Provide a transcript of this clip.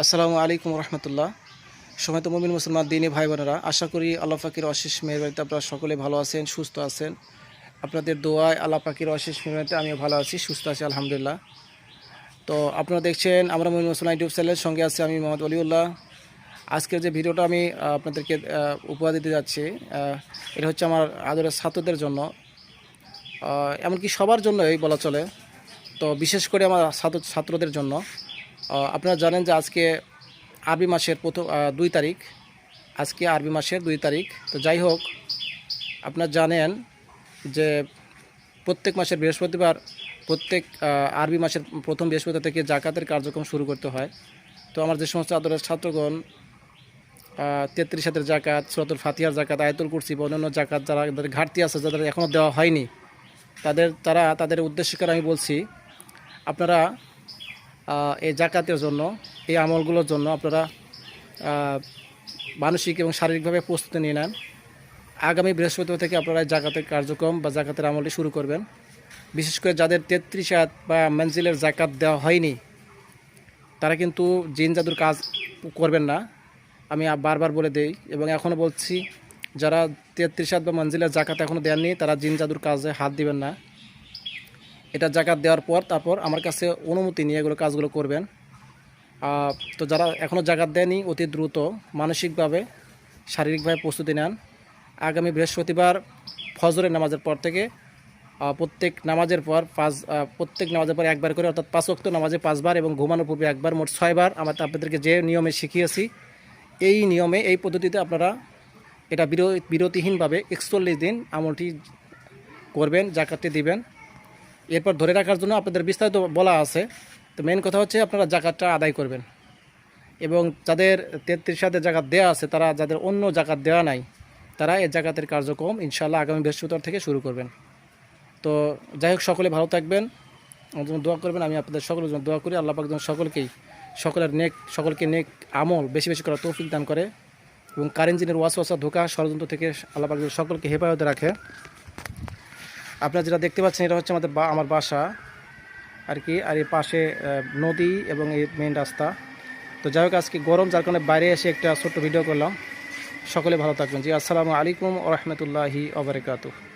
আসসালামু আলাইকুম রহমতুল্লাহ। সময়ত মুমিন মুসলমান দিনী ভাই বোনেরা, আশা করি আল্লাহ পাকের অশেষ মেহরবানিতে আপনারা সকলে ভালো আছেন, সুস্থ আছেন। আপনাদের দোয়ায় আল্লাহ পাকের অশেষ মেহরবানিতে আমিও ভালো আছি, সুস্থ আছি আলহামদুলিল্লাহ। তো আপনারা দেখছেন আমরা মুমিন মুসলমান ইউটিউব চ্যানেলের সঙ্গে আছি আমি মোহাম্মদ অলিউল্লাহ। আজকের যে ভিডিওটা আমি আপনাদেরকে উপহার দিতে যাচ্ছি, এটা হচ্ছে আমার আদরের ছাত্রদের জন্য, এমনকি সবার জন্যই বলা চলে। তো বিশেষ করে আমার ছাত্রদের জন্য। আপনারা জানেন যে আজকে আরবি মাসের প্রথম 2 তারিখ, আজকে আরবি মাসের 2 তারিখ। তো যাই হোক, আপনারা জানেন যে প্রত্যেক মাসের বৃহস্পতিবার, প্রত্যেক আরবি মাসের প্রথম বৃহস্পতিবার থেকে জাকাতের কার্যক্রম শুরু করতে হয়। তো আমার যে সমস্ত আদরের ছাত্রগণ 33 হাতের জাকাত, সূরাতুল ফাতিহার জাকাত, আয়াতুল কুরসি বা অন্যান্য জাকাত যাদের ঘাটতি আছে, যাদের এখনও দেওয়া হয়নি, তাদের উদ্দেশ্য করে আমি বলছি, আপনারা এই জাকাতের জন্য, এই আমলগুলোর জন্য আপনারা মানসিক এবং শারীরিকভাবে প্রস্তুতি নিয়ে নেন। আগামী বৃহস্পতিবার থেকে আপনারা জাকাতের কার্যক্রম বা জাকাতের আমলটি শুরু করবেন। বিশেষ করে যাদের 33 হাত বা মঞ্জিলের জাকাত দেওয়া হয়নি, তারা কিন্তু জিন জাদুর কাজ করবেন না। আমি বারবার বলে দেই এবং এখনও বলছি, যারা 33 হাত বা মঞ্জিলের জাকাত এখনও দেননি, তারা জিন জাদুর কাজে হাত দিবেন না। এটা জাকাত দেওয়ার পর তারপর আমার কাছে অনুমতি নিয়ে এগুলো কাজগুলো করবেন। তো যারা এখনও জাকাত দেয়নি, অতি দ্রুত মানসিকভাবে, শারীরিকভাবে প্রস্তুতি নেন। আগামী বৃহস্পতিবার ফজরের নামাজের পর থেকে প্রত্যেক নামাজের পর একবার করে, অর্থাৎ 5 ওয়াক্ত নামাজে 5 বার এবং ঘুমানোর পূর্বে একবার, মোট 6 বার আপনাদেরকে যে নিয়মে শিখিয়েছি, এই নিয়মে, এই পদ্ধতিতে আপনারা এটা বিরতিহীনভাবে 41 দিন আমলটি করবেন, জাকাতটি দিবেন। এরপর ধরে রাখার জন্য আপনাদের বিস্তারিত বলা আছে। তো মেন কথা হচ্ছে আপনারা জাকাতটা আদায় করবেন। এবং যাদের 33 হাতের জাকাত দেওয়া আছে, তারা যাদের অন্য জাকাত দেওয়া নাই, তারা এই জাকাতের কার্যক্রম ইনশাআল্লাহ আগামী বৃহস্পতিবার থেকে শুরু করবেন। তো যাই হোক, সকলে ভালো থাকবেন, আমার জন্য দোয়া করবেন। আমি আপনাদের সকলের জন্য দোয়া করি, আল্লাহ পাক যেন সকলকে নেক আমল বেশি বেশি করার তৌফিক দান করে এবং কারেন্ট জিনের ওয়াসওয়াসা, ধোঁকা, ষড়যন্ত্র থেকে আল্লাহ পাক যেন সকলকে হেফাজতে রাখে। আপনারা যেটা দেখতে পাচ্ছেন, এটা হচ্ছে আমার বাসা আর কি, আর এই পাশে নদী এবং এই মেন রাস্তা। তো যাই হোক, আজকে গরম, যার কারণে বাইরে এসে একটা ছোট্ট ভিডিও করলাম। সকলে ভালো থাকবেন। জি, আসসালামু আলাইকুম ওয়া রাহমাতুল্লাহি ওয়া বারাকাতুহু।